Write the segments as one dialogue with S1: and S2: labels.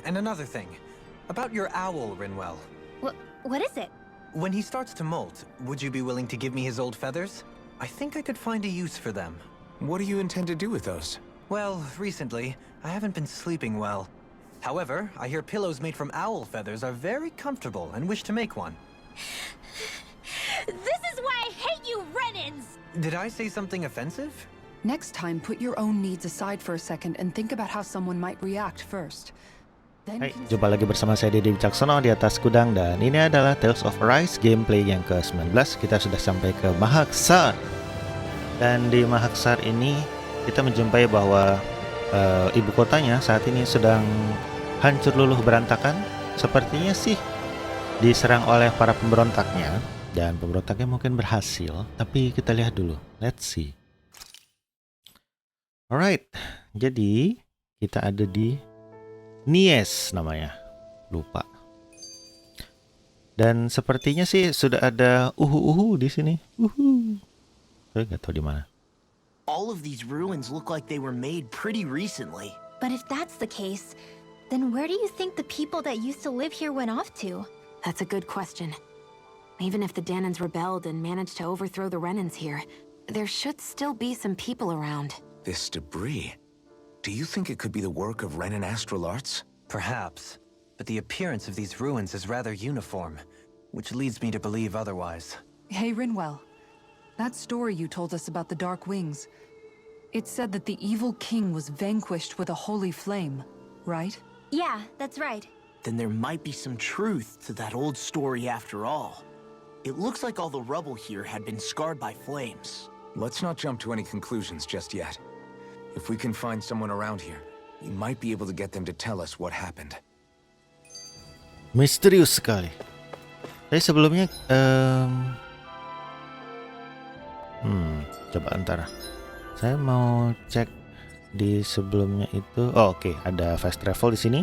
S1: and another thing. About your owl, Rinwell.
S2: What is it?
S1: When he starts to molt, would you be willing to give me his old feathers? I think I could find a use for them.
S3: What do you intend to do with those?
S1: Well, recently, I haven't been sleeping well. However, I hear pillows made from owl feathers are very comfortable and wish to make one.
S2: This is why I hate you, Renans!
S1: Did I say something offensive?
S4: Next time, put your own needs aside for a second and think about how someone might react first.
S5: Hai, jumpa lagi bersama saya Dede Wicaksono di atas Gudang, dan ini adalah Tales of Arise gameplay yang ke-19. Kita sudah sampai ke Mahag Saar. Dan di Mahag Saar ini kita menjumpai bahwa ibu kotanya saat ini sedang hancur luluh berantakan. Sepertinya sih diserang oleh para pemberontaknya, dan pemberontaknya mungkin berhasil, tapi kita lihat dulu. Let's see. Alright, jadi kita ada di Nies namanya, lupa. Dan sepertinya sih sudah ada di sini. Saya nggak tahu di mana.
S6: All of these ruins look like they were made pretty recently.
S2: But if that's the case, then where do you think the people that used to live here went off to?
S7: That's a good question. Even if the Danans rebelled and managed to overthrow the Renans here, there should still be some people around.
S3: This debris. Do you think it could be the work of Renan astral arts?
S1: Perhaps, but the appearance of these ruins is rather uniform, which leads me to believe otherwise.
S4: Hey, Rinwell. That story you told us about the Dark Wings, it said that the evil king was vanquished with a holy flame, right?
S2: Yeah, that's right.
S6: Then there might be some truth to that old story after all. It looks like all the rubble here had been scarred by flames.
S3: Let's not jump to any conclusions just yet. If we can find someone around here, we might be able to get them to tell us what happened.
S5: Misterius sekali. Tapi sebelumnya, coba antar. Saya mau cek di sebelumnya itu. Oh, oke, ada fast travel di sini.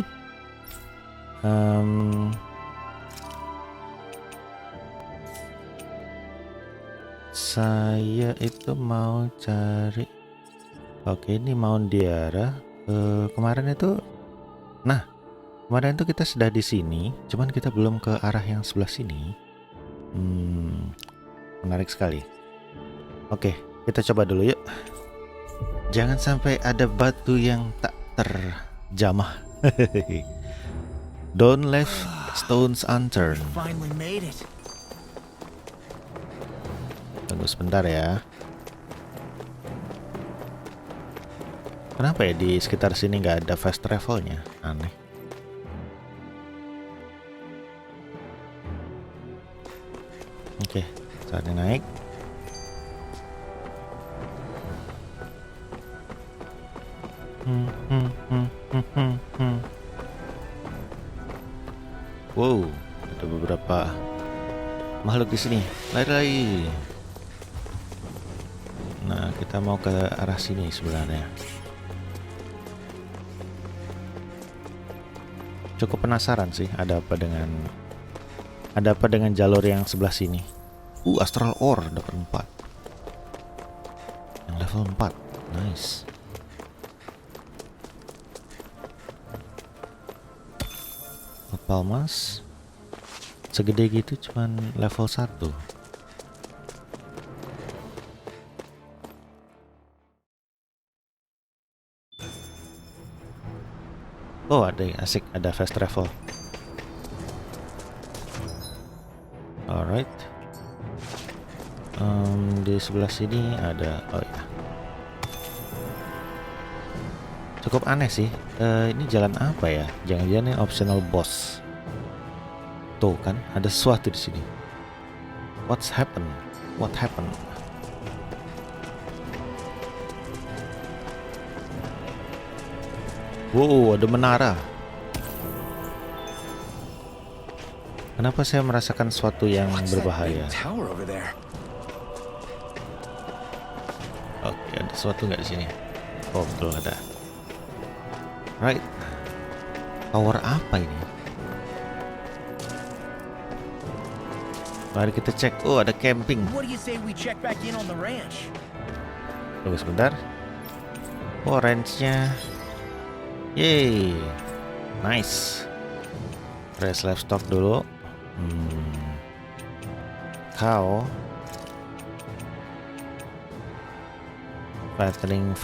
S5: Saya itu mau cari. Oke, ini Mount Diara. Kemarin itu, kemarin itu kita sudah di sini, cuman kita belum ke arah yang sebelah sini. Menarik sekali. Oke, kita coba dulu yuk. Jangan sampai ada batu yang tak terjamah. Don't leave stones unturned. Tunggu sebentar ya. Kenapa ya di sekitar sini nggak ada fast travelnya? Aneh. Oke, saatnya naik. Wow, ada beberapa makhluk di sini. Lari-lari. Nah, kita mau ke arah sini sebenarnya. Cukup penasaran sih ada apa dengan jalur yang sebelah sini. Astral ore dapat 4. Yang level 4. Nice. Palmas segede gitu cuman level 1. Oh, ada asik, ada fast travel. Alright. Di sebelah sini ada, oh ya. Cukup aneh sih. Ini jalan apa ya? Jangan-jangan ini optional boss. Tuh kan, ada sesuatu di sini. What happened? Wow, ada menara. Kenapa saya merasakan sesuatu yang berbahaya? Oke, ada sesuatu nggak di sini? Oh, betul ada. Right. Tower apa ini? Mari kita cek. Oh, ada camping. Tunggu sebentar. Oh, range-nya. Yeay. Nice. Raise livestock dulu. Cow. Fattening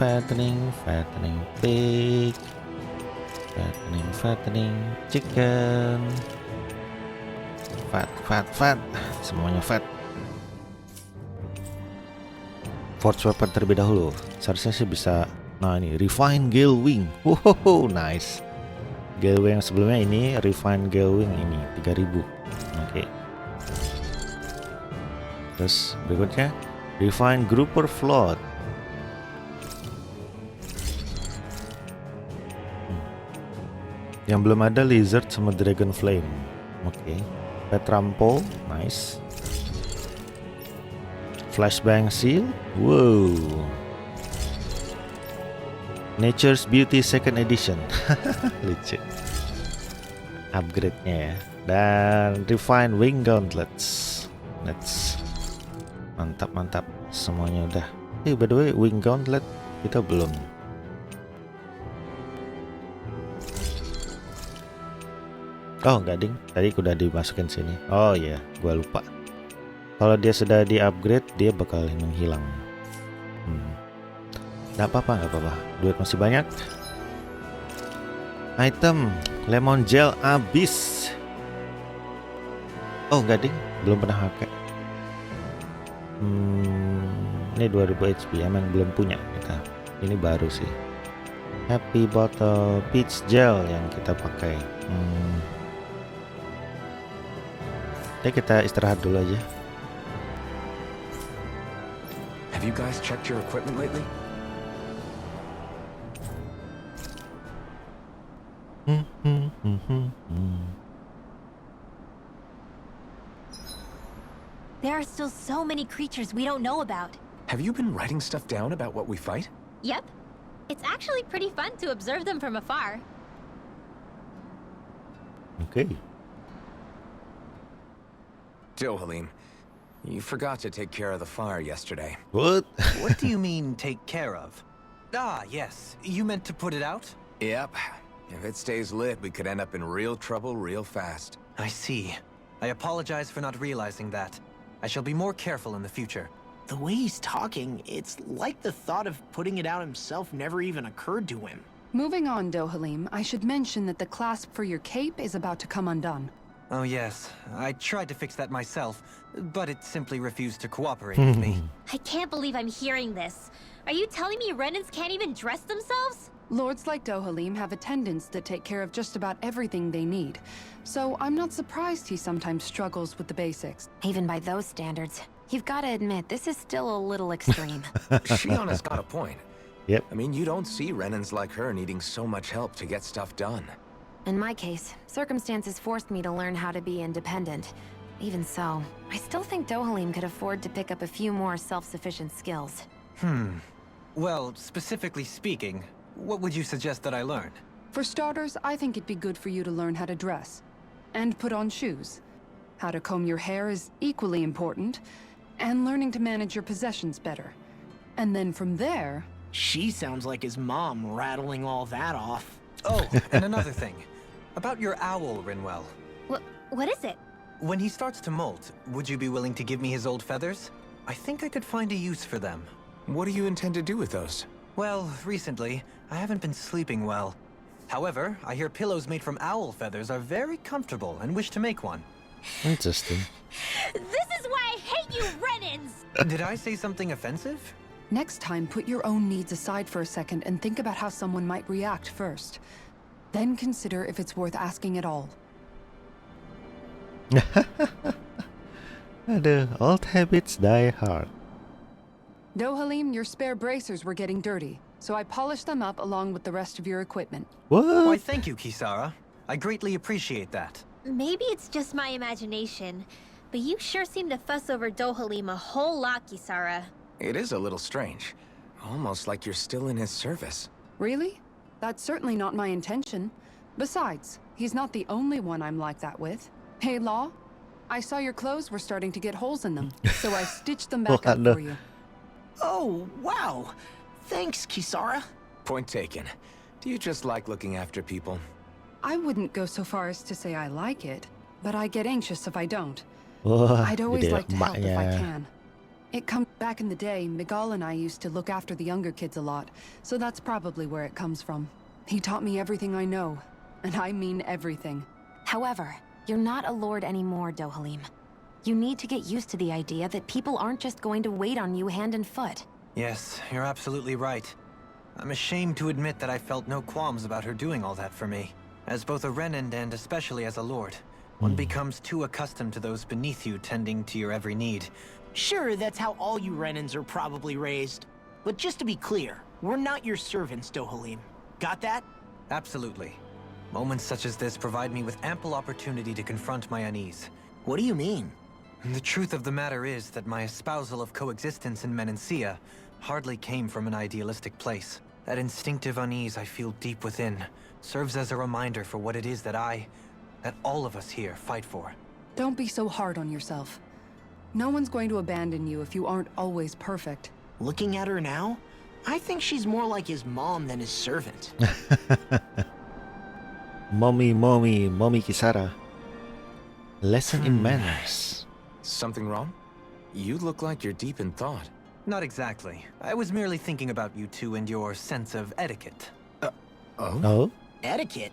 S5: pig. Fattening chicken. Fat. Semuanya fat. Forge weapon terlebih dahulu. Seharusnya sih bisa. Nah ini refine gale wing. Wow, nice. Gale wing yang sebelumnya ini refine gale wing ini 3000. Oke. Terus berikutnya refine grouper float. Yang belum ada lizard sama dragon flame. Oke. Petrampo, nice. Flashbang seal. Wow. Nature's Beauty Second Edition. Lucu. Upgrade-nya ya. Dan refine wing gauntlets. Mantap. Semuanya udah. By the way, wing gauntlet kita belum. Oh enggak ding, tadi udah dimasukin sini. Oh iya, gua lupa. Kalau dia sudah di-upgrade, dia bakal menghilang. Nggak apa-apa. Duit masih banyak. Item lemon gel abis. Oh enggak ding, belum pernah pakai. Ini 2000 HP, emang belum punya kita. Ini baru sih. Happy bottle peach gel yang kita pakai. Ya kita istirahat dulu aja.
S3: Have you guys checked your equipment lately?
S2: There are still so many creatures we don't know about.
S3: Have you been writing stuff down about what we fight?
S2: Yep. It's actually pretty fun to observe them from afar.
S5: Okay.
S3: Halim, you forgot to take care of the fire yesterday.
S5: What?
S1: What do you mean, take care of? Ah, yes. You meant to put it out?
S3: Yep. If it stays lit, we could end up in real trouble real fast.
S1: I see. I apologize for not realizing that. I shall be more careful in the future.
S6: The way he's talking, it's like the thought of putting it out himself never even occurred to him.
S4: Moving on, Dohalim, I should mention that the clasp for your cape is about to come undone.
S1: Oh yes, I tried to fix that myself, but it simply refused to cooperate with me.
S2: I can't believe I'm hearing this. Are you telling me Renans can't even dress themselves?
S4: Lords like Dohalim have attendants that take care of just about everything they need, so I'm not surprised he sometimes struggles with the basics.
S7: Even by those standards, you've got to admit, this is still a little extreme.
S3: Shionna's got a point.
S5: Yep.
S3: I mean, you don't see Renans like her needing so much help to get stuff done.
S7: In my case, circumstances forced me to learn how to be independent. Even so, I still think Dohalim could afford to pick up a few more self-sufficient skills.
S1: Well, specifically speaking, what would you suggest that I learn?
S4: For starters, I think it'd be good for you to learn how to dress. And put on shoes. How to comb your hair is equally important. And learning to manage your possessions better. And then from there...
S6: She sounds like his mom rattling all that off.
S1: Oh, and another thing. About your owl, Rinwell.
S2: What is it?
S1: When he starts to molt, would you be willing to give me his old feathers? I think I could find a use for them.
S3: What do you intend to do with those?
S1: Well, recently, I haven't been sleeping well. However, I hear pillows made from owl feathers are very comfortable and wish to make one.
S5: Interesting.
S2: This is why I hate you, Renans!
S1: Did I say something offensive?
S4: Next time, put your own needs aside for a second and think about how someone might react first. Then consider if it's worth asking at all.
S5: Aduh, old habits die hard.
S4: Dohalim, your spare bracers were getting dirty, so I polished them up along with the rest of your equipment.
S1: Why,
S5: What?
S1: thank you, Kisara. I greatly appreciate that.
S2: Maybe it's just my imagination, but you sure seem to fuss over Dohalim a whole lot, Kisara.
S3: It is a little strange. Almost like you're still in his service.
S4: Really? That's certainly not my intention. Besides, he's not the only one I'm like that with. Hey, Law, I saw your clothes were starting to get holes in them, so I stitched them back up
S5: Waduh.
S4: for you.
S6: Oh, wow. Thanks, Kisara.
S3: Point taken. Do you just like looking after people?
S4: I wouldn't go so far as to say I like it, but I get anxious if I don't.
S5: Wah,
S4: I'd always
S5: jadi
S4: like to help if I
S5: emaknya.
S4: can. It comes back in the day, Miguel and I used to look after the younger kids a lot, so that's probably where it comes from. He taught me everything I know, and I mean everything.
S7: However, you're not a lord anymore, Dohalim. You need to get used to the idea that people aren't just going to wait on you hand and foot.
S1: Yes, you're absolutely right. I'm ashamed to admit that I felt no qualms about her doing all that for me. As both a Renan and especially as a lord, one becomes too accustomed to those beneath you tending to your every need.
S6: Sure, that's how all you Renans are probably raised. But just to be clear, we're not your servants, Dohalim. Got that?
S1: Absolutely. Moments such as this provide me with ample opportunity to confront my unease.
S6: What do you mean?
S1: The truth of the matter is that my espousal of coexistence in Menancia hardly came from an idealistic place. That instinctive unease I feel deep within serves as a reminder for what it is that all of us here fight for.
S4: Don't be so hard on yourself. No one's going to abandon you if you aren't always perfect.
S6: Looking at her now, I think she's more like his mom than his servant.
S5: Mommy Kisara. Lesson in manners.
S3: Something wrong? You look like you're deep in thought.
S1: Not exactly. I was merely thinking about you two and your sense of etiquette.
S5: Oh?
S6: Etiquette?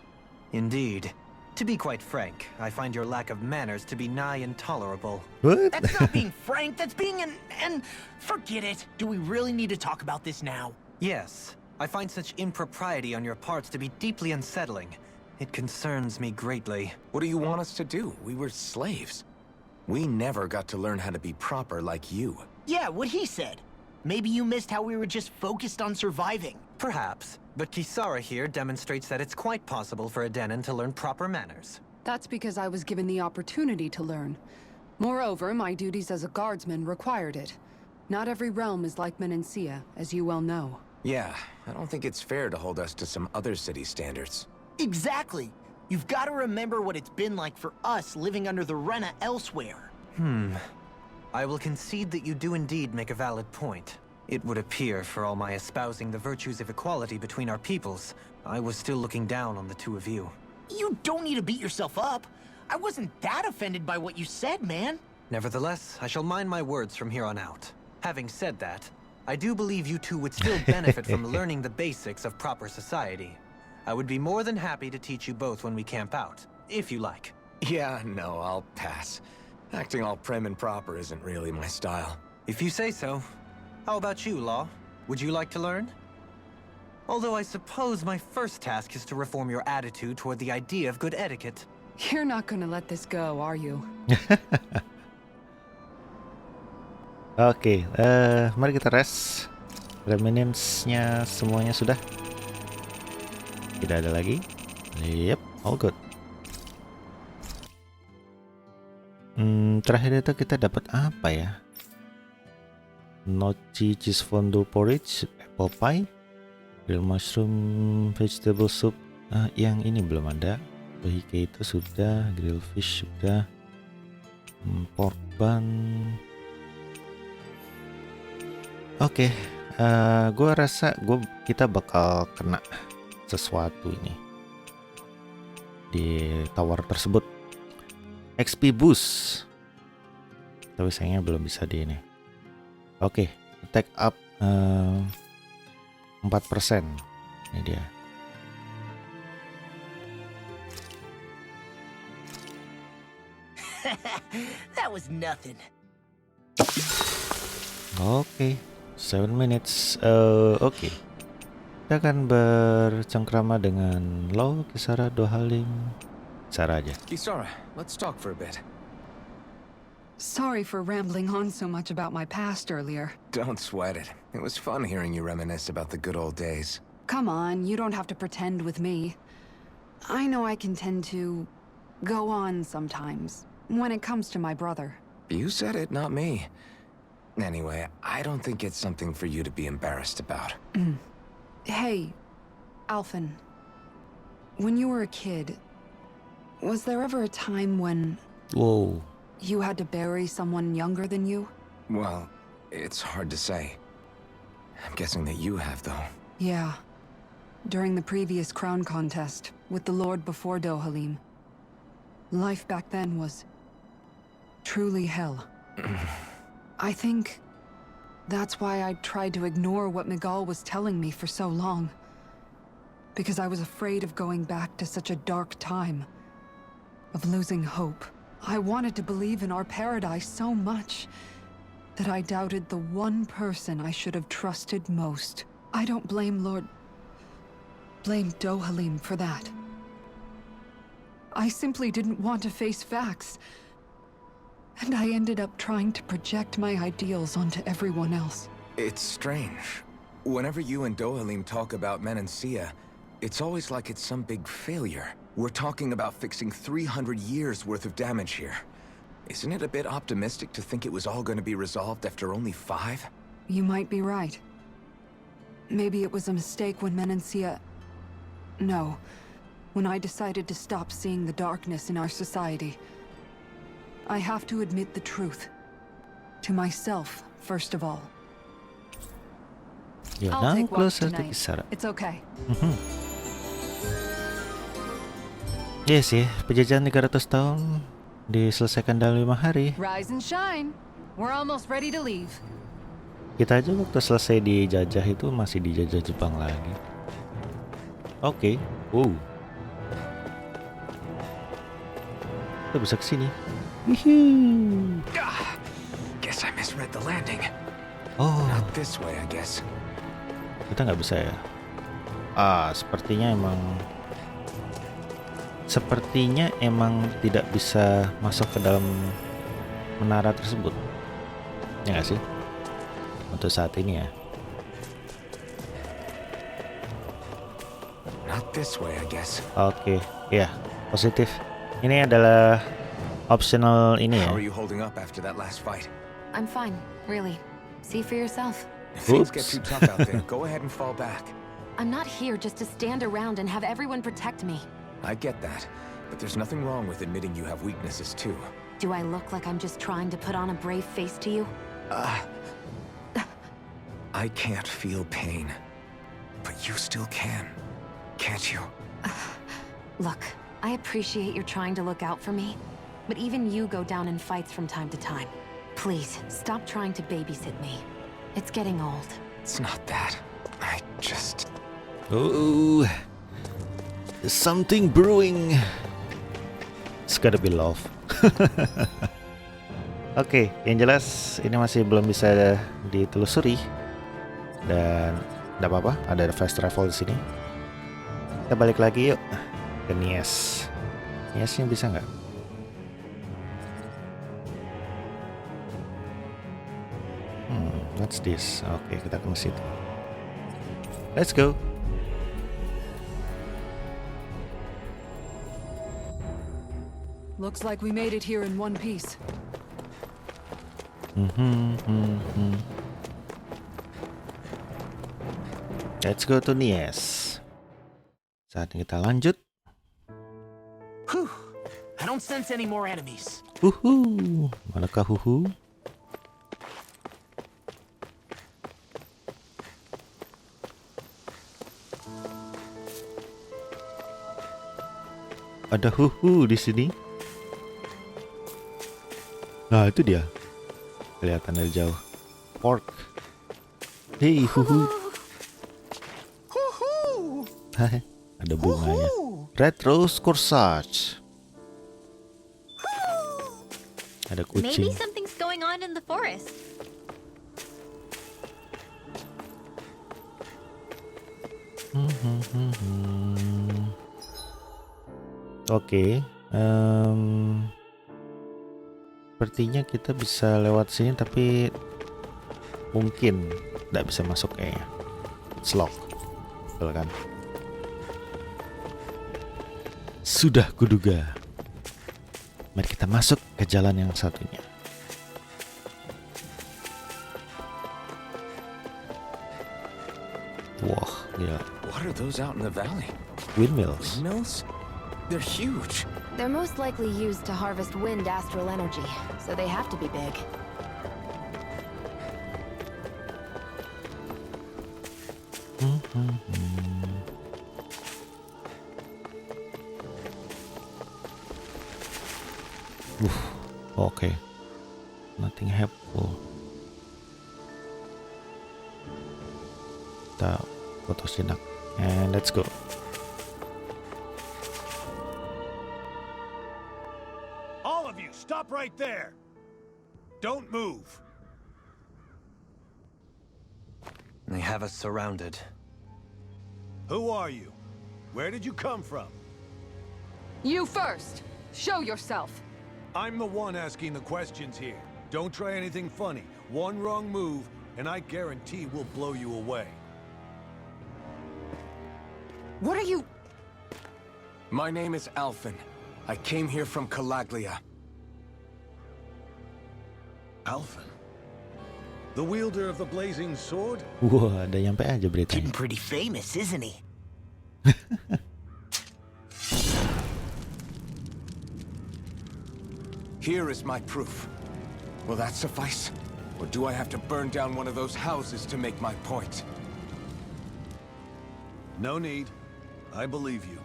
S1: Indeed. To be quite frank, I find your lack of manners to be nigh intolerable.
S5: What?
S6: That's not being frank, that's being and forget it. Do we really need to talk about this now?
S1: Yes, I find such impropriety on your parts to be deeply unsettling. It concerns me greatly.
S3: What do you want us to do? We were slaves. We never got to learn how to be proper like you.
S6: Yeah, what he said. Maybe you missed how we were just focused on surviving.
S1: Perhaps, but Kisara here demonstrates that it's quite possible for a Denon to learn proper manners.
S4: That's because I was given the opportunity to learn. Moreover, my duties as a guardsman required it. Not every realm is like Menancia, as you well know.
S3: Yeah, I don't think it's fair to hold us to some other city standards.
S6: Exactly. You've got to remember what it's been like for us living under the Rena elsewhere.
S1: I will concede that you do indeed make a valid point. It would appear, for all my espousing the virtues of equality between our peoples, I was still looking down on the two of you.
S6: You don't need to beat yourself up. I wasn't that offended by what you said, man.
S1: Nevertheless, I shall mind my words from here on out. Having said that, I do believe you two would still benefit from learning the basics of proper society. I would be more than happy to teach you both when we camp out, if you like.
S3: Yeah, no, I'll pass. Acting all prim and proper isn't really my style.
S1: If you say so. How about you, Law? Would you like to learn? Although I suppose my first task is to reform your attitude toward the idea of good etiquette.
S4: You're not gonna let this go, are you?
S5: Oke, mari kita rest. Reminiscence-nya semuanya sudah. Tidak ada lagi. Yep, all good. Terakhir itu kita dapat apa ya? Nochi cheese fondue porridge, apple pie, grilled mushroom, vegetable soup. Yang ini belum ada. Bahike itu sudah, grilled fish sudah, pork bun. Oke, gue rasa kita bakal kena sesuatu ini di tower tersebut. XP boost, tapi sayangnya belum bisa di ini. Oke, attack up 4%. Ini dia.
S6: That was nothing.
S5: Oke, 7 minutes. Oke. Kita akan bercengkrama dengan Law, Kisara, Dohalim. Kisara aja.
S3: Kisara, let's talk for a bit.
S4: Sorry for rambling on so much about my past earlier.
S3: Don't sweat it. It was fun hearing you reminisce about the good old days.
S4: Come on, you don't have to pretend with me. I know I can tend to go on sometimes when it comes to my brother.
S3: You said it, not me. Anyway, I don't think it's something for you to be embarrassed about.
S4: Hey, Alphen. When you were a kid, was there ever a time when
S5: Whoa.
S4: you had to bury someone younger than you?
S3: Well, it's hard to say. I'm guessing that you have, though.
S4: Yeah. during the previous crown contest with the Lord before Dohalim. Life back then was truly hell. I think that's why I tried to ignore what Miguel was telling me for so long. Because I was afraid of going back to such a dark time. Of losing hope. I wanted to believe in our paradise so much that I doubted the one person I should have trusted most. I don't blame Dohalim for that. I simply didn't want to face facts. And I ended up trying to project my ideals onto everyone else.
S3: It's strange. Whenever you and Dohalim talk about Menancia, it's always like it's some big failure. We're talking about fixing 300 years worth of damage here. Isn't it a bit optimistic to think it was all going to be resolved after only 5?
S4: You might be right. Maybe it was a mistake when Menancia... No. When I decided to stop seeing the darkness in our society. I have to admit the truth. To myself, first of all.
S5: You're
S4: I'll
S5: now
S4: take watch
S5: closer to
S4: tonight.
S5: Kisara.
S4: It's okay.
S5: Iya sih, penjajahan 300 tahun diselesaikan dalam 5 hari.
S4: Rise and shine. We're almost ready to leave.
S5: Kita aja waktu selesai dijajah itu masih dijajah Jepang lagi. Oke. Wow. Kita bisa kesini.
S3: Guess I misread the landing.
S5: Oh,
S3: Not this way, I guess.
S5: kita nggak bisa ya. Sepertinya emang tidak bisa masuk ke dalam menara tersebut. Ya nggak sih? Untuk saat ini ya.
S3: Not this way, I guess.
S5: Oke, ya, positif. Ini adalah optional ini ya.
S3: How are you holding up after that last fight?
S7: I'm fine, really. See for yourself.
S3: If things get
S5: Oops.
S3: too tough out there, go ahead and fall back.
S7: I'm not here just to stand around and have everyone protect me.
S3: I get that, but there's nothing wrong with admitting you have weaknesses too.
S7: Do I look like I'm just trying to put on a brave face to you?
S3: I can't feel pain, but you still can, can't you?
S7: Look, I appreciate you're trying to look out for me, but even you go down in fights from time to time. Please, stop trying to babysit me. It's getting old.
S3: It's not that. I just...
S5: Oh, there's something brewing. It's gotta be love. Oke, yang jelas ini masih belum bisa ditelusuri dan tidak apa-apa, ada fast travel di sini. Kita balik lagi yuk ke Nies. Niesnya bisa nggak? What's this? Oke, kita ke situ. Let's go.
S4: Looks like we made it here in one piece.
S5: Let's go to Nies. Saatnya kita lanjut.
S6: Whew. I don't sense any more enemies.
S5: Huhu, manakah huhu? Ada huhu di sini. Nah, itu dia. Kelihatan dari jauh. Pork. Hey, huhu. Hai, ada bunganya. Red Rose Corsage. Ada
S2: Maybe
S5: kucing.
S2: something's going on in the forest.
S5: Oke, sepertinya kita bisa lewat sini tapi mungkin tidak bisa masuk kayaknya. It's locked, betul kan? Sudah kuduga. Mari kita masuk ke jalan yang satunya. Wah, gila.
S3: What are those out in the valley?
S5: Windmills.
S3: Windmills? They're huge.
S7: They're most likely used to harvest wind astral energy, so they have to be big.
S5: Okay. Nothing helpful. Kita foto sinak. And let's go.
S8: All of you, stop right there. Don't move.
S1: They have us surrounded.
S8: Who are you? Where did you come from?
S4: You first! Show yourself!
S8: I'm the one asking the questions here. Don't try anything funny. One wrong move, and I guarantee we'll blow you away.
S4: What are you...
S3: My name is Alphen. I came here from Calaglia.
S8: Alphen? The wielder of the blazing sword?
S5: Wah, ada nyampe aja beritanya.
S6: Getting pretty famous, isn't he?
S3: Here is my proof. Will that suffice? Or do I have to burn down one of those houses to make my point?
S8: No need. I believe you.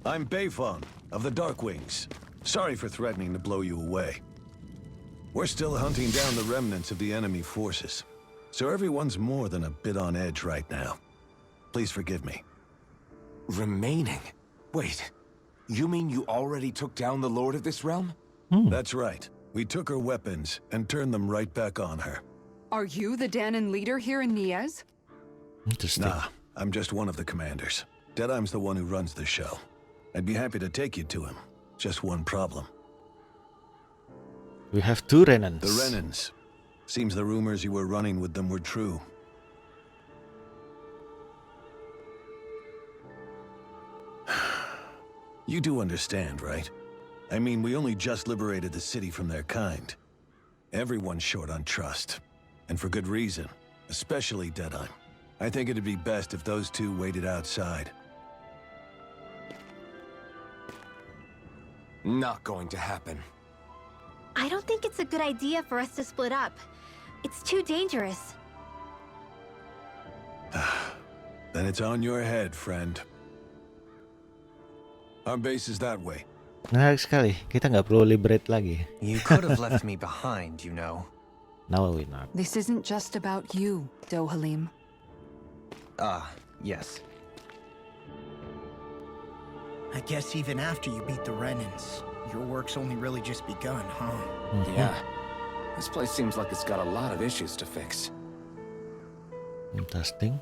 S8: I'm Beifong, of the Darkwings. Sorry for threatening to blow you away. We're still hunting down the remnants of the enemy forces, so everyone's more than a bit on edge right now. Please forgive me.
S3: Remaining? Wait, you mean you already took down the Lord of this realm?
S8: That's right. We took her weapons and turned them right back on her.
S4: Are you the Danon leader here in Niaz?
S5: Interesting.
S8: Nah, I'm just one of the commanders. Deadheim's the one who runs the show. I'd be happy to take you to him. Just one problem.
S5: We have two Renans.
S8: The Renans. Seems the rumors you were running with them were true. You do understand, right? I mean, we only just liberated the city from their kind. Everyone's short on trust. And for good reason. Especially Deadheim. I think it'd be best if those two waited outside.
S3: Not going to happen.
S2: I don't think it's a good idea for us to split up. It's too dangerous.
S8: Then it's on your head, friend. Our base is that way.
S5: Menarik sekali. Kita nggak perlu liberate lagi.
S1: You could have left me behind, you know.
S5: No, we're not.
S4: This isn't just about you, Dohalim.
S1: Ah, yes.
S6: I guess even after you beat the Renans, your work's only really just begun, huh?
S3: Yeah. This place seems like it's got a lot of issues to fix.
S5: Interesting.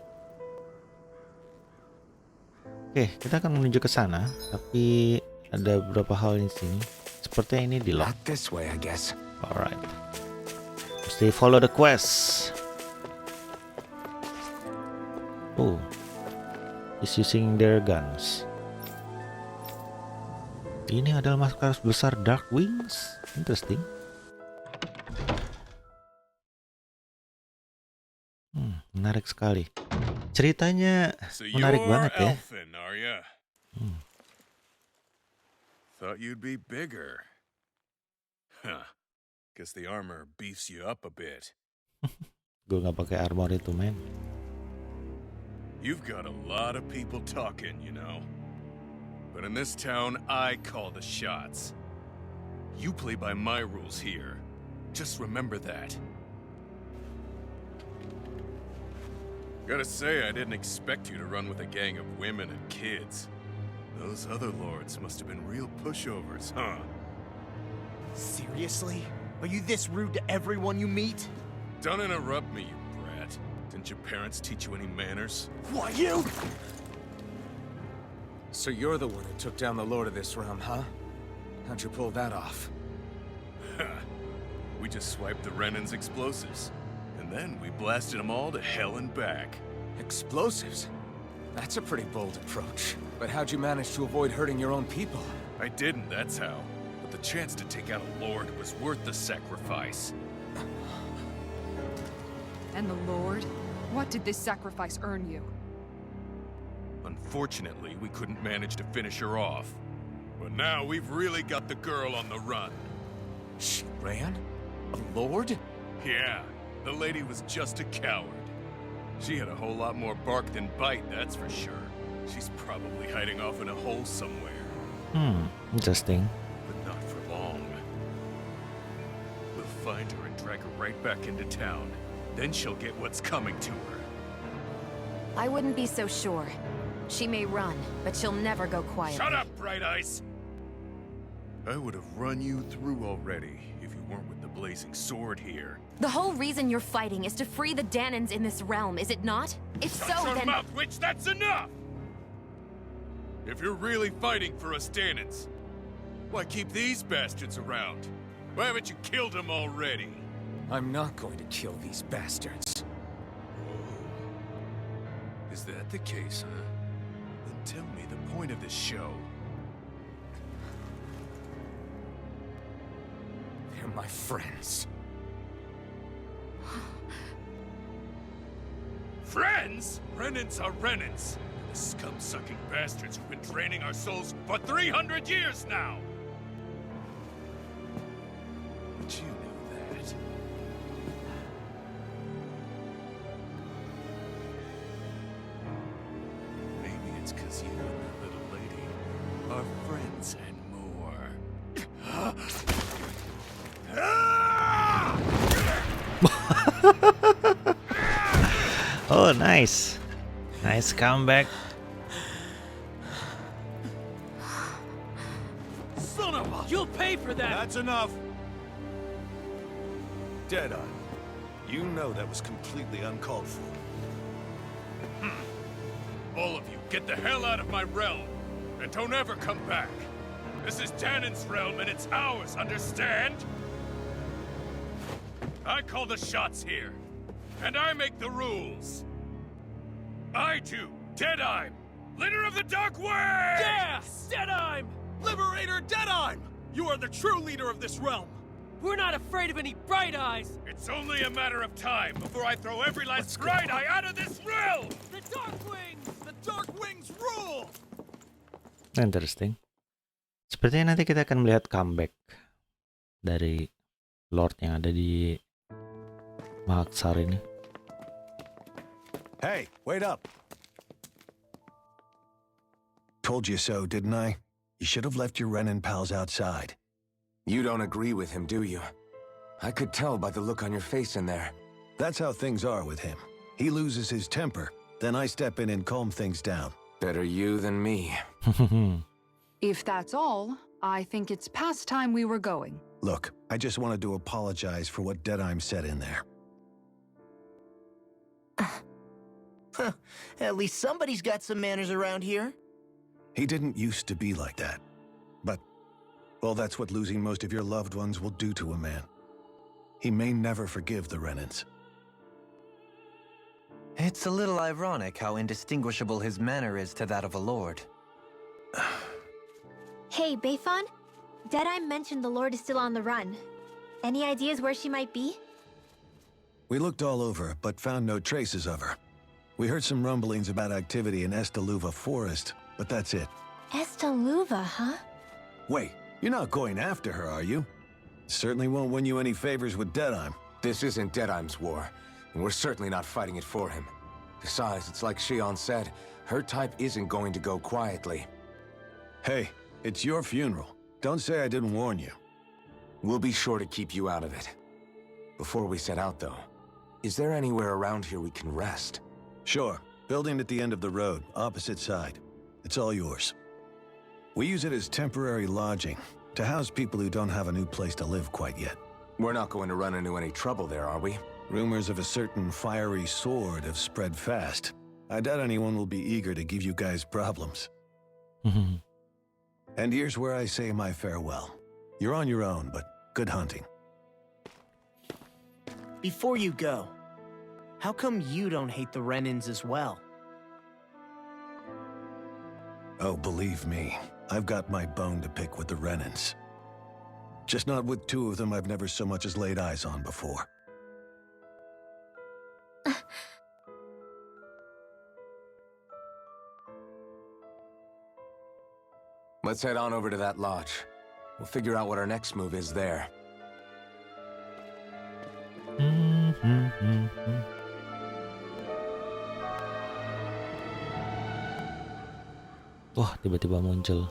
S5: Oke, kita akan menuju ke sana, tapi ada beberapa hal di sini. Sepertinya ini di lock.
S3: Not this way, I guess.
S5: Alright. Mesti follow the quest. Oh, he's using their guns. Ini adalah markas besar Dark Wings. Interesting. Menarik sekali. Ceritanya menarik banget ya.
S9: Elfin, are ya? Thought you'd be bigger. Huh. Guess the armor beefs you up a bit.
S5: Gue nggak pakai armor itu, men.
S9: You've got a lot of people talking, you know. But in this town, I call the shots. You play by my rules here. Just remember that. Gotta say, I didn't expect you to run with a gang of women and kids. Those other lords must have been real pushovers, huh?
S6: Seriously? Are you this rude to everyone you meet?
S9: Don't interrupt me, you brat. Didn't your parents teach you any manners?
S6: What, you?
S3: So you're the one who took down the Lord of this realm, huh? How'd you pull that off?
S9: We just swiped the Renan's explosives. And then we blasted them all to hell and back.
S3: Explosives? That's a pretty bold approach. But how'd you manage to avoid hurting your own people?
S9: I didn't, that's how. But the chance to take out a lord was worth the sacrifice.
S4: And the Lord? What did this sacrifice earn you?
S9: Unfortunately, we couldn't manage to finish her off. But now we've really got the girl on the run.
S3: She ran? A lord?
S9: Yeah, the lady was just a coward. She had a whole lot more bark than bite, that's for sure. She's probably hiding off in a hole somewhere.
S5: Interesting.
S9: But not for long. We'll find her and drag her right back into town. Then she'll get what's coming to her.
S7: I wouldn't be so sure. She may run, but she'll never go quietly.
S9: Shut up, Bright Eyes! I would have run you through already if you weren't with the blazing sword here.
S7: The whole reason you're fighting is to free the Danans in this realm, is it not? If so,
S9: Shut your
S7: then...
S9: mouth, witch! That's enough! If you're really fighting for us Danans, why keep these bastards around? Why haven't you killed them already?
S3: I'm not going to kill these bastards.
S9: Whoa. Is that the case, huh? Then tell me the point of this show.
S3: They're my friends.
S9: Friends? Renans are Renans. The scum-sucking bastards who've been draining our souls for 300 years now! But you knew that. Maybe it's 'cause you and that little lady are friends and more.
S5: Oh, nice. Nice comeback.
S9: Son of a... You'll pay for that! That's enough!
S8: Deadeye, you know that was completely uncalled for.
S9: All of you, get the hell out of my realm! And don't ever come back! This is Danan's realm and it's ours, understand? I call the shots here. And I make the rules. I do, Deadeye, leader of the Dark Way!
S10: Yeah! Deadeye! Liberator Deadeye! You are the true leader of this realm! We're not afraid of any Bright Eyes!
S9: It's only a matter of time before I throw every last Bright Eye out of this realm!
S10: The Dark Wings! The Dark Wings rule!
S5: Interesting. Sepertinya nanti kita akan melihat comeback dari Lord yang ada di Mahag Saar ini.
S8: Hey, wait up! Told you so, didn't I? You should have left your Renan pals outside.
S3: You don't agree with him, do you? I could tell by the look on your face in there.
S8: That's how things are with him. He loses his temper, then I step in and calm things down.
S3: Better you than me.
S4: If that's all, I think it's past time we were going.
S8: Look, I just wanted to apologize for what Deadeye said in there.
S6: At least somebody's got some manners around here.
S8: He didn't used to be like that. But, well, that's what losing most of your loved ones will do to a man. He may never forgive the Renans.
S1: It's a little ironic how indistinguishable his manner is to that of a lord.
S2: Hey, Beifan? Deadeye mentioned the Lord is still on the run. Any ideas where she might be?
S8: We looked all over, but found no traces of her. We heard some rumblings about activity in Estaluva Forest, but that's it.
S2: Estaluva, huh?
S8: Wait, you're not going after her, are you? Certainly won't win you any favors with Deadeye.
S3: This isn't Deadeye's war, and we're certainly not fighting it for him. Besides, it's like Shion said, her type isn't going to go quietly.
S8: Hey, it's your funeral. Don't say I didn't warn you.
S3: We'll be sure to keep you out of it. Before we set out, though, is there anywhere around here we can rest?
S8: Sure. Building at the end of the road, opposite side. It's all yours. We use it as temporary lodging, to house people who don't have a new place to live quite yet.
S3: We're not going to run into any trouble there, are we?
S8: Rumors of a certain fiery sword have spread fast. I doubt anyone will be eager to give you guys problems. And here's where I say my farewell. You're on your own, but good hunting.
S6: Before you go, how come you don't hate the Renans as well?
S8: Oh, believe me, I've got my bone to pick with the Renans. Just not with two of them I've never so much as laid eyes on before.
S3: Let's head on over to that lodge. We'll figure out what our next move is there.
S5: Wah, tiba-tiba muncul.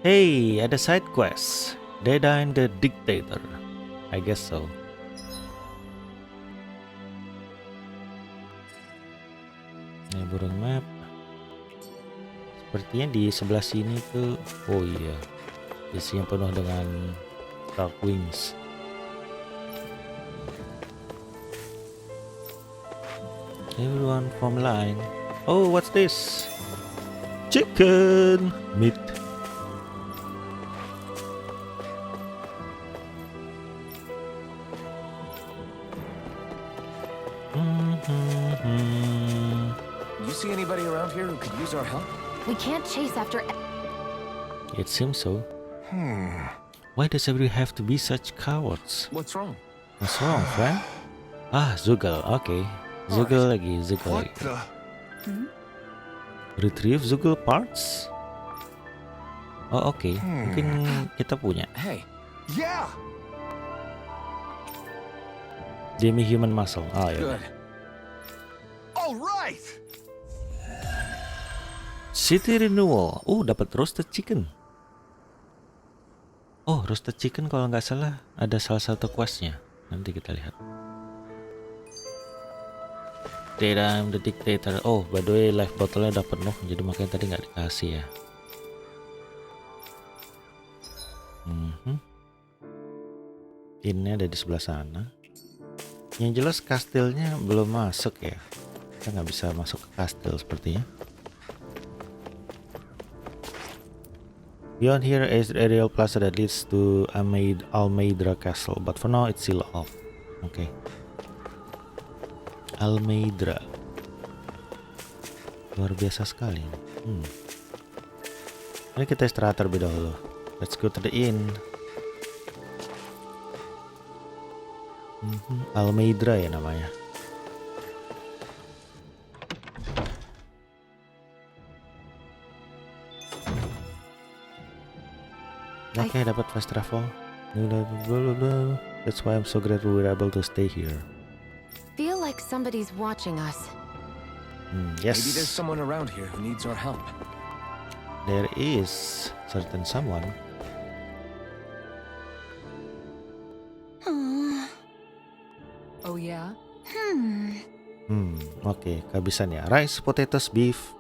S5: Hey, ada side quest. Deadline the Dictator. I guess so. Ini burung map. Sepertinya di sebelah sini tuh, oh iya, isinya penuh dengan dark wings. Everyone form line. Oh, what's this? Chicken meat.
S3: You see anybody around here who could use our help?
S7: We can't chase after...
S5: It seems so. Why does everyone have to be such cowards?
S3: What's wrong?
S5: What's wrong, friend? Ah, Zugel. Okay. Zugel lagi, Zugel lagi. Retrieve Zugel parts? Oh, oke. Mungkin kita punya.
S3: Hey. Yeah.
S5: Demi-human muscle. Oh, ya.
S3: Good. All right.
S5: City renewal. Dapat roasted chicken. Oh, roasted chicken kalau nggak salah ada salah satu questnya. Nanti kita lihat. I'm the Dictator. Oh, by the way, life bottle-nya udah penuh, jadi makanya tadi nggak dikasih ya. Ini ada di sebelah sana. Yang jelas kastilnya belum masuk ya. Kita nggak bisa masuk ke kastil sepertinya. Beyond here is the aerial plaza that leads to Almeida Castle, but for now it's still off. Okay. Almeida. Luar biasa sekali. Mari kita istirahat terlebih dahulu. Let's go to the inn. Almeida ya namanya. Oke, dapat fast travel. That's why I'm so grateful we're able to stay here.
S7: Feel like somebody's watching us.
S5: Yes.
S3: Maybe there's someone around here who needs our help.
S5: There is certain someone.
S4: Oh yeah?
S5: Oke, kehabisan ya. Rice, potatoes, beef,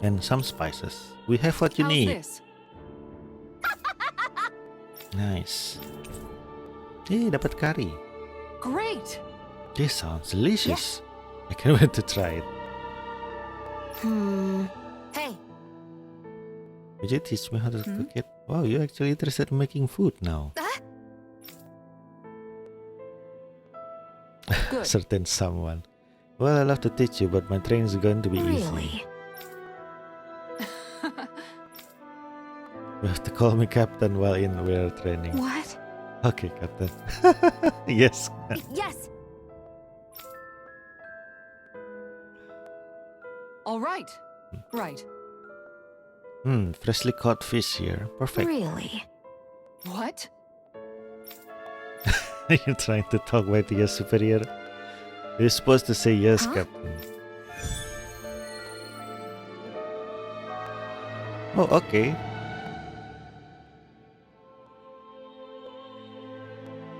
S5: and some spices. We have what you
S4: How's
S5: need.
S4: this?
S5: Nice. Dapat curry.
S4: Great!
S5: This sounds delicious. I can't wait to try it.
S7: Hey,
S5: Would you teach me how to cook it? Wow, you're actually interested in making food now.
S4: Good.
S5: Certain someone. Well, I love to teach you, but my training is going to be easy.
S7: really?
S5: You have to call me captain while we're training.
S7: What?
S5: Okay, captain. Yes.
S7: Yes!
S4: All right. Right.
S5: Freshly caught fish here. Perfect.
S7: Really?
S4: What?
S5: You're trying to talk back to your superior. You're supposed to say yes, captain. Oh, okay.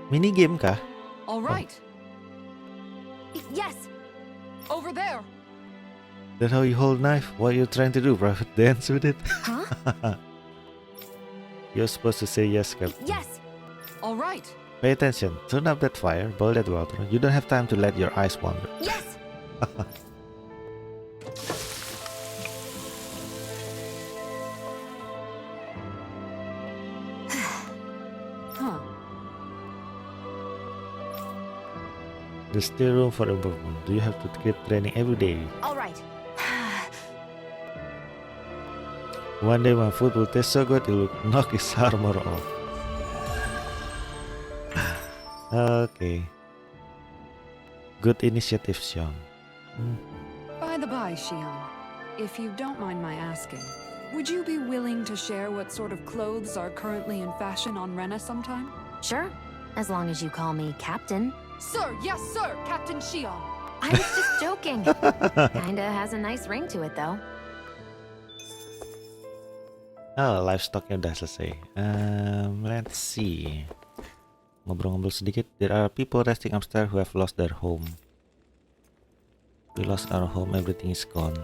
S5: Mini game kah?
S4: All right.
S7: Yes!
S4: Over there.
S5: That's how you hold knife? What you're trying to do, private dance with it?
S7: Huh?
S5: You're supposed to say yes, captain.
S7: Yes!
S4: All right.
S5: Pay attention. Turn up that fire, boil that water. You don't have time to let your eyes wander.
S7: Yes!
S4: Huh.
S5: There's still room for improvement. Do you have to keep training every day?
S7: All right.
S5: One day my food will taste so good it will knock his armor off. Okay. Good initiative, Xion.
S4: By the by, Xion, if you don't mind my asking, would you be willing to share what sort of clothes are currently in fashion on Rena sometime?
S7: Sure. As long as you call me Captain.
S4: Sir, yes, sir, Captain Xion.
S7: I was just joking. Kinda has a nice ring to it, though.
S5: Oh, livestocknya udah selesai. Let's see. Ngobrol-ngobrol sedikit. There are people resting upstairs who have lost their home. We lost our home, everything is gone.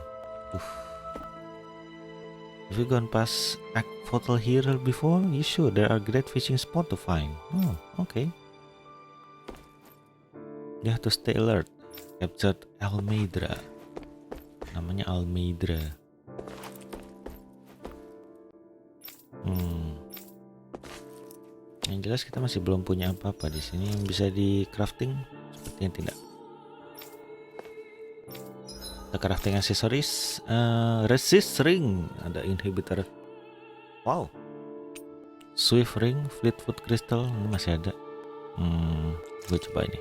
S5: Have you gone past Fotal here before? You should. There are great fishing spots to find. Oh, okay. You have to stay alert. Captured Almeida. Namanya Almeida. Yang jelas kita masih belum punya apa-apa di sini yang bisa di crafting. Sepertinya tidak. Ada crafting aksesoris, resist ring, ada inhibitor. Wow. Swift ring, fleetfoot crystal, ini masih ada. Gue coba ini.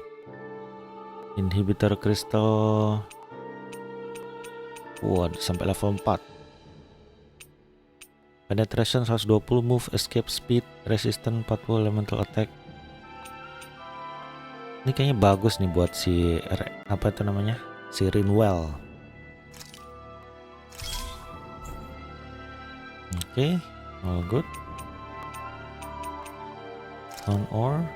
S5: Inhibitor crystal. Wah, sampai level 4. Penetration 120, move, escape speed, resistance 40, elemental attack. Ini kayaknya bagus nih buat si apa itu namanya? Si Rinwell. Okay, all good. Stone ore.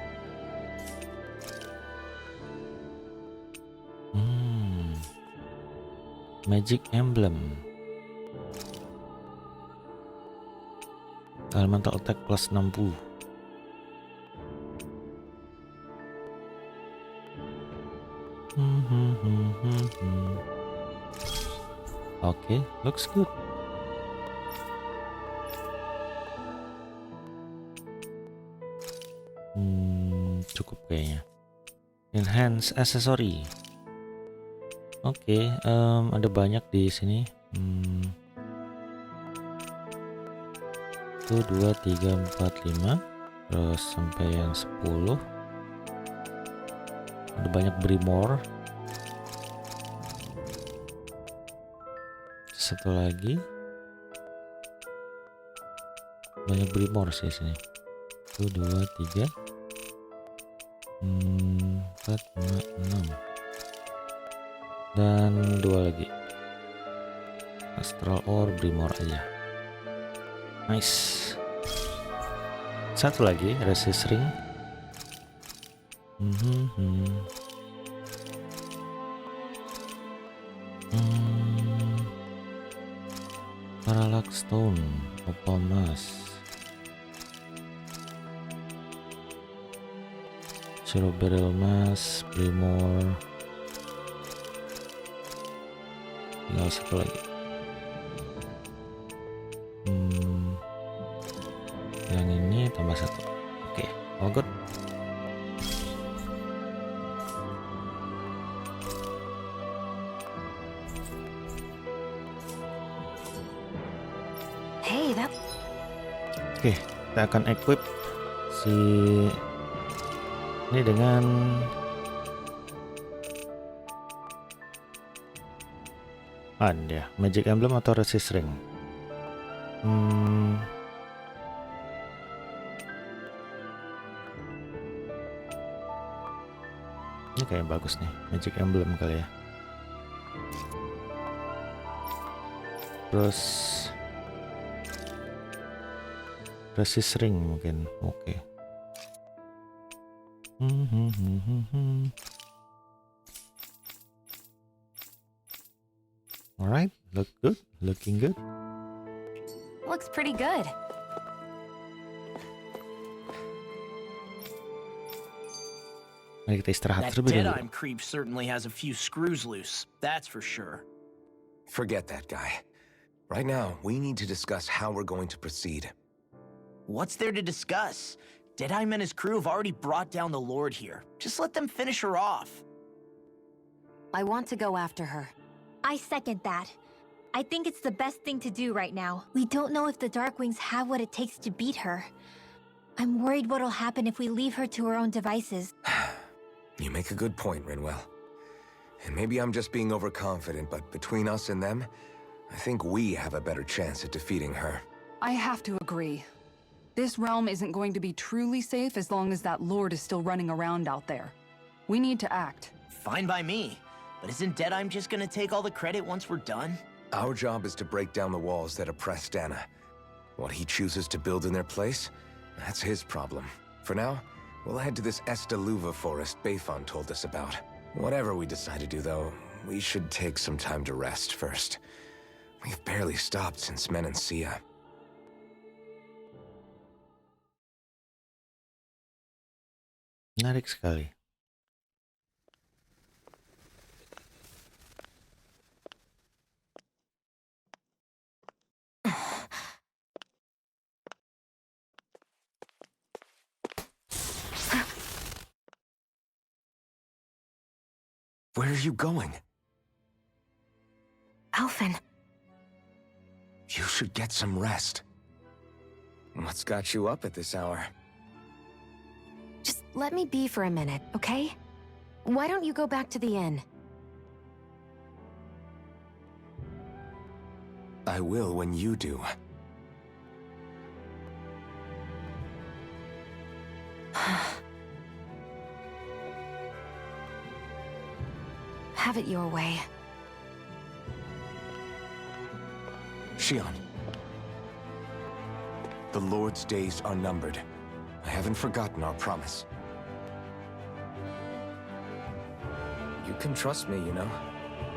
S5: Magic emblem. Elemental attack plus 60. Okay, looks good. Cukup kayaknya. Enhance accessory. Oke, ada banyak di sini. 1, 2, 3, 4, 5. Terus sampai yang 10. Ada banyak brimor. Satu lagi. Banyak brimor sih sini. 1, 2, 3. 4, 5, 6. Dan 2 lagi. Astral ore, brimor aja. Nice. Satu lagi, resist ring. Parallax stone, opal mask. Zero barrel mask, brimor. Tinggal satu lagi. Yang ini tambah 1. Oke, all good.
S7: Hey, that.
S5: Oke, kita akan equip si ini dengan ya, magic emblem atau resist ring. Ini kayak bagus nih, magic emblem kali ya. Terus resist ring mungkin. Oke. Alright, look good, looking good.
S7: Looks pretty good.
S5: Mari kita istirahat
S6: That
S5: terlebih dahulu.
S6: Deadime creep certainly has a few screws loose, that's for sure.
S3: Forget that guy. Right now, we need to discuss how we're going to proceed.
S6: What's there to discuss? Deadime and his crew have already brought down the Lord here. Just let them finish her off.
S7: I want to go after her.
S2: I second that. I think it's the best thing to do right now. We don't know if the Darkwings have what it takes to beat her. I'm worried what'll happen if we leave her to her own devices.
S3: You make a good point, Rinwell. And maybe I'm just being overconfident, but between us and them, I think we have a better chance at defeating her.
S4: I have to agree. This realm isn't going to be truly safe as long as that Lord is still running around out there. We need to act.
S6: Fine by me. But isn't Deadime just gonna take all the credit once we're done?
S3: Our job is to break down the walls that oppress Dana. What he chooses to build in their place, that's his problem. For now, we'll head to this Estaluva forest Beifan told us about. Whatever we decide to do, though, we should take some time to rest first. We've barely stopped since Menancia.
S5: Menarik sekali.
S3: Where are you going?
S7: Alphen.
S3: You should get some rest. What's got you up at this hour?
S7: Just let me be for a minute, okay? Why don't you go back to the inn?
S3: I will when you do.
S7: Have it your way.
S3: Shion. The Lord's days are numbered. I haven't forgotten our promise. You can trust me, you know.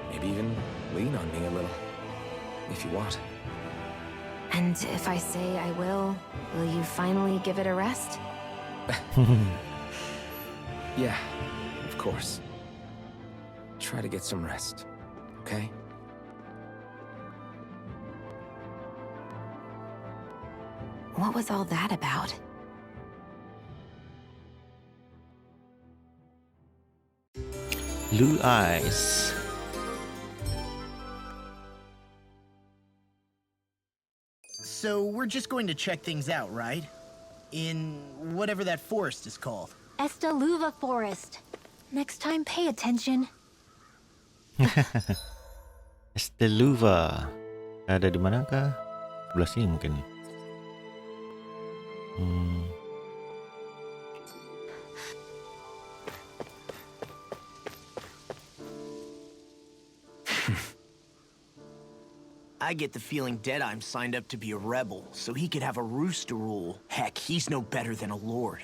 S3: Maybe even lean on me a little. If you want.
S7: And if I say I will you finally give it a rest?
S3: Yeah, of course. Try to get some rest, okay?
S7: What was all that about?
S5: Blue eyes.
S6: So we're just going to check things out, right? In whatever that forest is called.
S2: Estaluva Forest. Next time, pay attention.
S5: Estaluva. Ada di manakah? Sebelah sini mungkin.
S6: I get the feeling Deadeye's signed up to be a rebel, so he could have a roost to rule. Heck, he's no better than a lord.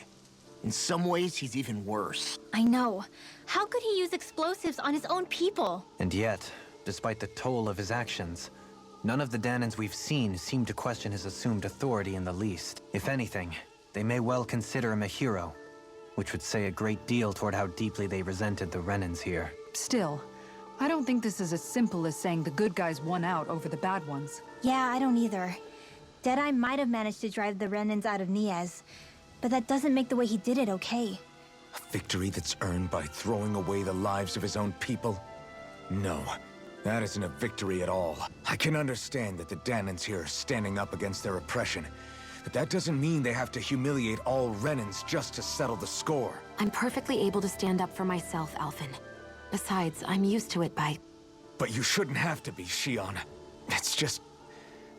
S6: In some ways, he's even worse.
S2: I know. How could he use explosives on his own people?
S1: And yet, despite the toll of his actions, none of the Danans we've seen seem to question his assumed authority in the least. If anything, they may well consider him a hero, which would say a great deal toward how deeply they resented the Renans here.
S4: Still, I don't think this is as simple as saying the good guys won out over the bad ones.
S2: Yeah, I don't either. Deadeye might have managed to drive the Renans out of Niaz, but that doesn't make the way he did it okay.
S3: A victory that's earned by throwing away the lives of his own people? No, that isn't a victory at all. I can understand that the Danans here are standing up against their oppression, but that doesn't mean they have to humiliate all Renans just to settle the score.
S7: I'm perfectly able to stand up for myself, Alphen. Besides, I'm used to it by...
S3: But you shouldn't have to be, Shion. It's just...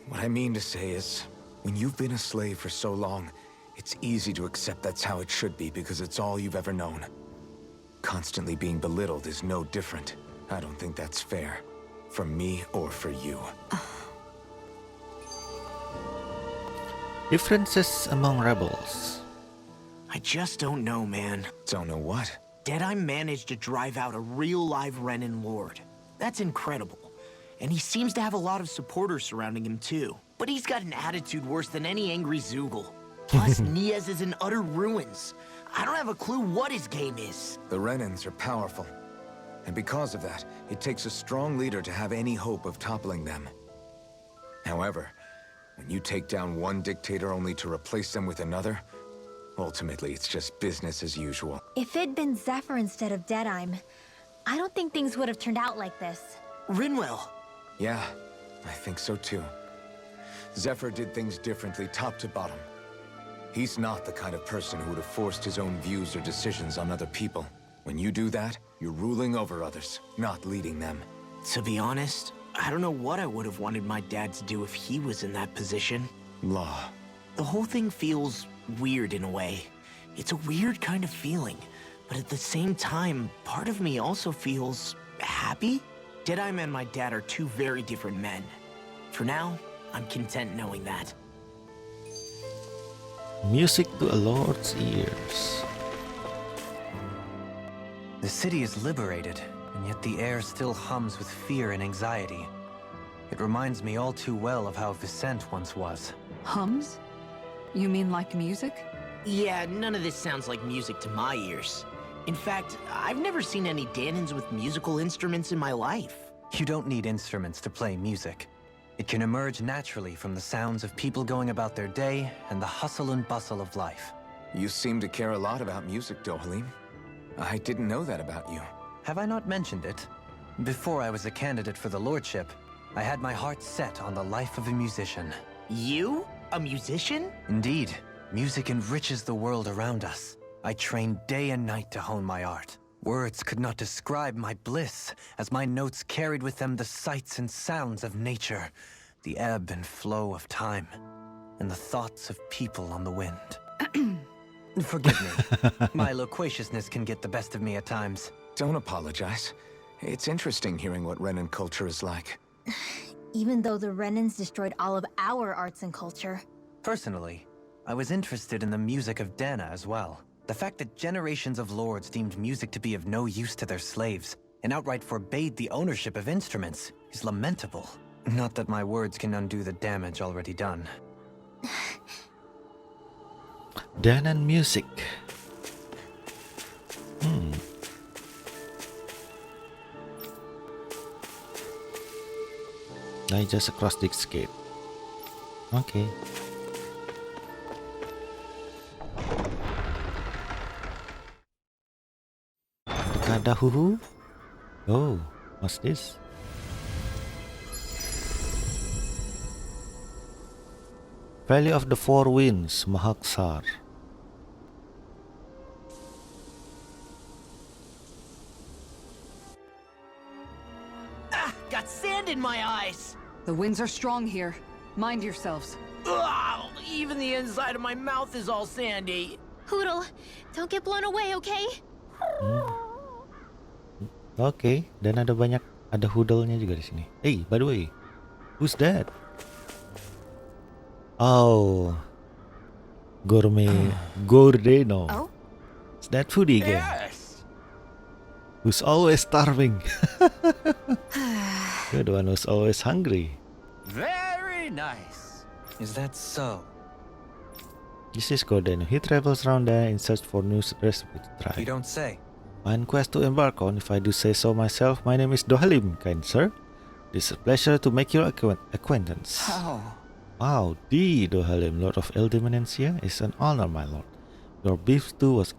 S3: What I mean to say is, when you've been a slave for so long, it's easy to accept that's how it should be because it's all you've ever known. Constantly being belittled is no different. I don't think that's fair. For me or for you.
S5: Differences among rebels.
S6: I just don't know, man.
S3: Don't know what?
S6: Deadeye managed to drive out a real live Renan lord. That's incredible. And he seems to have a lot of supporters surrounding him too. But he's got an attitude worse than any angry Zoogle. Plus, Niaz is in utter ruins. I don't have a clue what his game is.
S3: The Renans are powerful. And because of that, it takes a strong leader to have any hope of toppling them. However, when you take down one dictator only to replace them with another, ultimately it's just business as usual.
S2: If it'd been Zephyr instead of Deadeye, I don't think things would have turned out like this.
S6: Rinwell.
S3: Yeah, I think so too. Zephyr did things differently top to bottom. He's not the kind of person who would have forced his own views or decisions on other people. When you do that, you're ruling over others, not leading them.
S6: To be honest, I don't know what I would have wanted my dad to do if he was in that position.
S3: Law.
S6: The whole thing feels weird in a way. It's a weird kind of feeling, but at the same time, part of me also feels happy. Deadeye and my dad are two very different men. For now, I'm content knowing that.
S5: Music to a lord's ears.
S1: The city is liberated, and yet the air still hums with fear and anxiety. It reminds me all too well of how Vicente once was.
S4: Hums? You mean like music?
S6: Yeah, none of this sounds like music to my ears. In fact, I've never seen any Danans with musical instruments in my life.
S1: You don't need instruments to play music. It can emerge naturally from the sounds of people going about their day and the hustle and bustle of life.
S3: You seem to care a lot about music, Dohalim. I didn't know that about you.
S1: Have I not mentioned it? Before I was a candidate for the lordship, I had my heart set on the life of a musician.
S6: You? A musician?
S1: Indeed, music enriches the world around us. I trained day and night to hone my art. Words could not describe my bliss, as my notes carried with them the sights and sounds of nature, the ebb and flow of time, and the thoughts of people on the wind. Forgive me. My loquaciousness can get the best of me at times.
S3: Don't apologize. It's interesting hearing what Renan culture is like.
S2: Even though the Renans destroyed all of our arts and culture.
S1: Personally, I was interested in the music of Dana as well. The fact that generations of lords deemed music to be of no use to their slaves and outright forbade the ownership of instruments is lamentable. Not that my words can undo the damage already done.
S5: Danan music. I just across the escape. Okay. Kadahuhu? Oh, what's this? Valley of the Four Winds, Mahag Saar.
S6: Got sand in my eyes!
S4: The winds are strong here. Mind yourselves.
S6: Ugh, even the inside of my mouth is all sandy.
S2: Hoodle, don't get blown away, okay?
S5: Oke, dan ada hoodle-nya juga di sini. Hey, by the way, who's that? Oh, Gordeno.
S2: Oh?
S5: It's that foodie again.
S6: Yes!
S5: Who's always starving. You're the one who's always hungry.
S10: Very nice.
S1: Is that so?
S5: This is Gordeno. He travels around there in search for new recipes to try.
S1: You don't say.
S5: Fine quest to embark on, if I do say so myself. My name is Dohalim, kind sir. It is a pleasure to make your acquaintance.
S10: How?
S5: Wow, the Dohalim, Lord of Indonesia, is an honor, my lord. Your beef stew was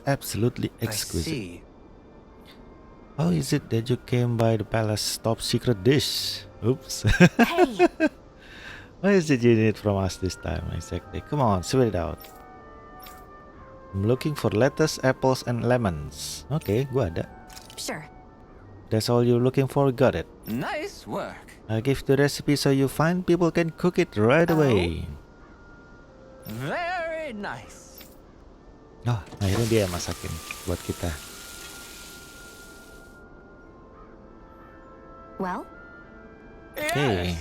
S5: absolutely exquisite.
S1: I see.
S5: How is it that you came by the palace's top secret dish? Oops.
S2: Hey!
S5: What is it you need from us this time, exactly? Come on, spit it out. I'm looking for lettuce, apples, and lemons. Okay, gua ada.
S2: Sure.
S5: That's all you're looking for? Got it.
S10: Nice work.
S5: I'll give the recipe so you find people can cook it right away.
S10: Very nice.
S5: Oh, akhirnya dia yang masakin buat kita.
S2: Well?
S5: Okay,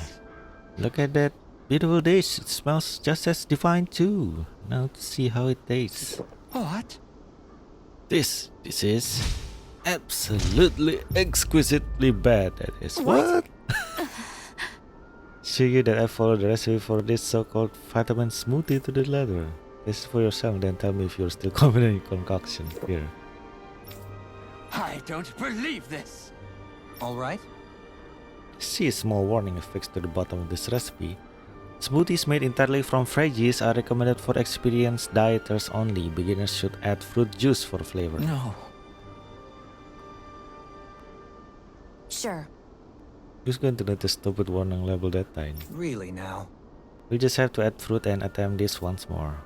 S5: look at that beautiful dish. It smells just as divine too. Now to see how it tastes.
S10: What?
S5: This is absolutely exquisitely bad. That is what? Show you that I followed the recipe for this so-called vitamin smoothie to the letter. Taste it for yourself, then tell me if you're still confident in concoction. Here.
S10: I don't believe this.
S1: All right.
S5: See a small warning affixed to the bottom of this recipe. Smoothies made entirely from veggies are recommended for experienced dieters only. Beginners should add fruit juice for flavor.
S10: No.
S2: Sure.
S5: Who's going to notice stupid warning label that time?
S1: Really now?
S5: We just have to add fruit and attempt this once more.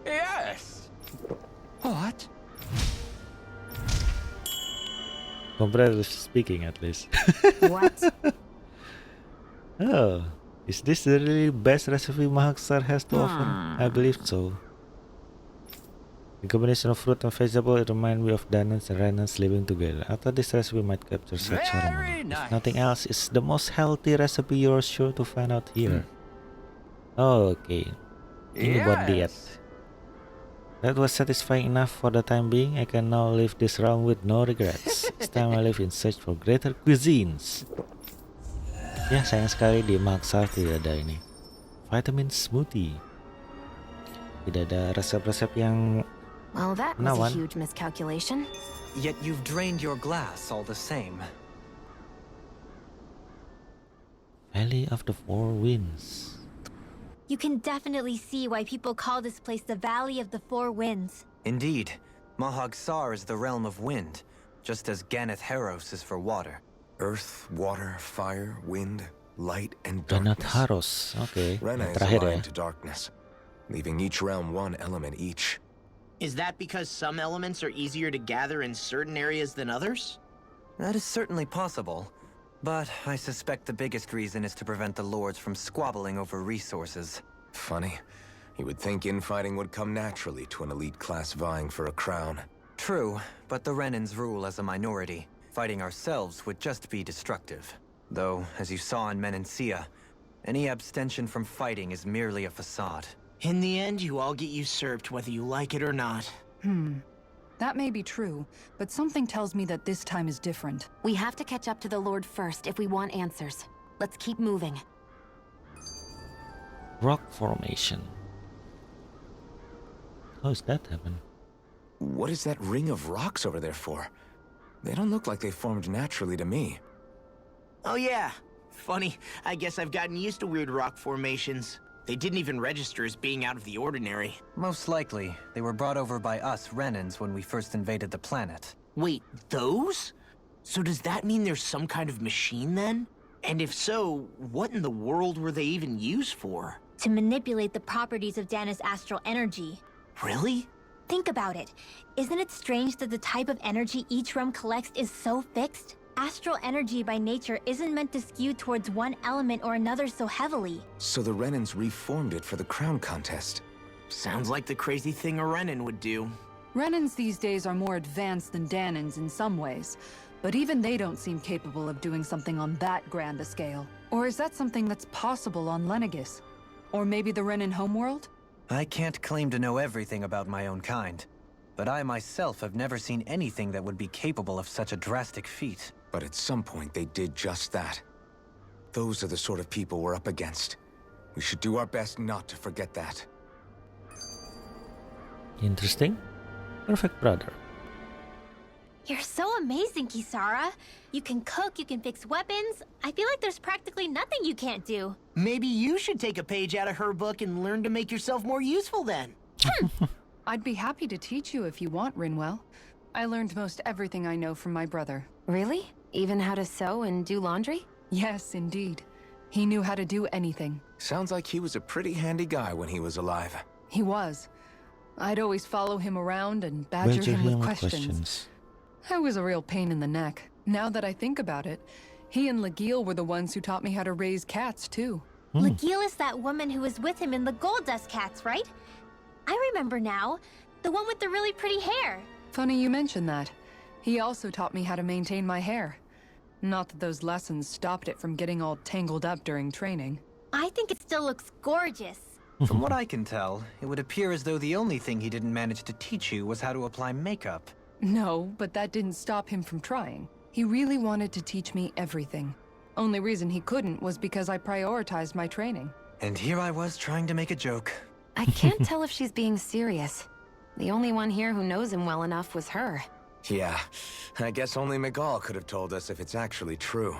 S10: Yes. What?
S5: Comparatively speaking, at least.
S2: What?
S5: Oh, is this the really best recipe Mahag Saar has to offer? I believe so. The combination of fruit and vegetable, it reminds me of Danons and Renans living together. After this recipe might capture such harmony. If nothing else, it's the most healthy recipe you're sure to find out here. Okay. Ini buat diet. That was satisfying enough for the time being. I can now leave this realm with no regrets. It's time I live in search for greater cuisines. Ya, sayang sekali di Mahag Saar tidak ada ini. Vitamin smoothie. Tidak ada resep-resep yang
S7: Well, that was a huge miscalculation.
S1: Yet you've drained your glass all the same.
S5: Valley of the Four Winds.
S2: You can definitely see why people call this place the Valley of the Four Winds.
S1: Indeed, Mahag Saar is the realm of wind, just as Ganeth Haros is for water.
S3: Earth, water, fire, wind, light, and
S5: Ganeth
S3: darkness.
S5: Haros, okay.
S3: Rena is
S5: Terakhir ya.
S3: aligned to darkness, leaving each realm one element each.
S6: Is that because some elements are easier to gather in certain areas than others?
S1: That is certainly possible, but I suspect the biggest reason is to prevent the lords from squabbling over resources.
S3: Funny. You would think infighting would come naturally to an elite class vying for a crown.
S1: True, but the Renans rule as a minority. Fighting ourselves would just be destructive. Though, as you saw in Menancia, any abstention from fighting is merely a facade.
S6: In the end, you all get usurped whether you like it or not.
S4: That may be true, but something tells me that this time is different.
S7: We have to catch up to the Lord first if we want answers. Let's keep moving.
S5: Rock formation. How does that happen?
S3: What is that ring of rocks over there for? They don't look like they formed naturally to me.
S6: Oh yeah. Funny, I guess I've gotten used to weird rock formations. They didn't even register as being out of the ordinary.
S1: Most likely, they were brought over by us Renans when we first invaded the planet.
S6: Wait, those? So does that mean there's some kind of machine then? And if so, what in the world were they even used for?
S2: To manipulate the properties of Dana's astral energy.
S6: Really?
S2: Think about it. Isn't it strange that the type of energy each realm collects is so fixed? Astral energy by nature isn't meant to skew towards one element or another so heavily.
S3: So the Renans reformed it for the crown contest.
S6: Sounds like the crazy thing a Renan would do.
S4: Renans these days are more advanced than Danons in some ways, but even they don't seem capable of doing something on that grand a scale. Or is that something that's possible on Lenegis? Or maybe the Renan homeworld?
S1: I can't claim to know everything about my own kind, but I myself have never seen anything that would be capable of such a drastic feat.
S3: But at some point they did just that. Those are the sort of people we're up against. We should do our best not to forget that.
S5: Interesting. Perfect brother.
S2: You're so amazing, Kisara. You can cook, you can fix weapons. I feel like there's practically nothing you can't do.
S6: Maybe you should take a page out of her book and learn to make yourself more useful then.
S4: I'd be happy to teach you if you want, Rinwell. I learned most everything I know from my brother.
S7: Really? Even how to sew and do laundry?
S4: Yes, indeed. He knew how to do anything.
S3: Sounds like he was a pretty handy guy when he was alive.
S4: He was. I'd always follow him around and badger him with questions. I was a real pain in the neck. Now that I think about it, he and Legil were the ones who taught me how to raise cats, too.
S2: Legil is that woman who was with him in the Gold Dust Cats, right? I remember now. The one with the really pretty hair.
S4: Funny you mention that. He also taught me how to maintain my hair. Not that those lessons stopped it from getting all tangled up during training.
S2: I think it still looks gorgeous.
S1: From what I can tell, it would appear as though the only thing he didn't manage to teach you was how to apply makeup.
S4: No, but that didn't stop him from trying. He really wanted to teach me everything. Only reason he couldn't was because I prioritized my training.
S1: And here I was trying to make a joke.
S7: I can't tell if she's being serious. The only one here who knows him well enough was her.
S3: Yeah, I guess only Miguel could have told us if it's actually true.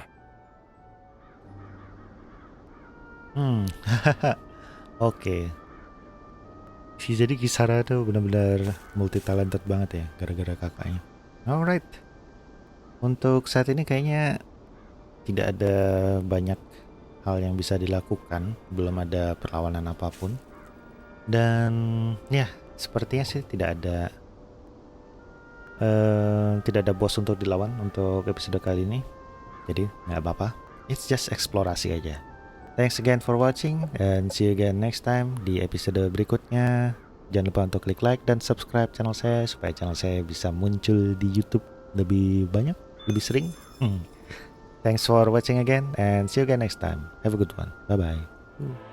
S5: Oke. Jadi Kisara tuh benar-benar multi talented banget ya, gara-gara kakaknya. Alright. Untuk saat ini kayaknya tidak ada banyak hal yang bisa dilakukan, belum ada perlawanan apapun. Dan ya, sepertinya sih tidak ada bos untuk dilawan untuk episode kali ini. Jadi nggak apa-apa. It's just eksplorasi aja. Thanks again for watching and see you again next time di episode berikutnya. Jangan lupa untuk klik like dan subscribe channel saya supaya channel saya bisa muncul di YouTube lebih banyak, lebih sering. Thanks for watching again and see you again next time. Have a good one. Bye bye.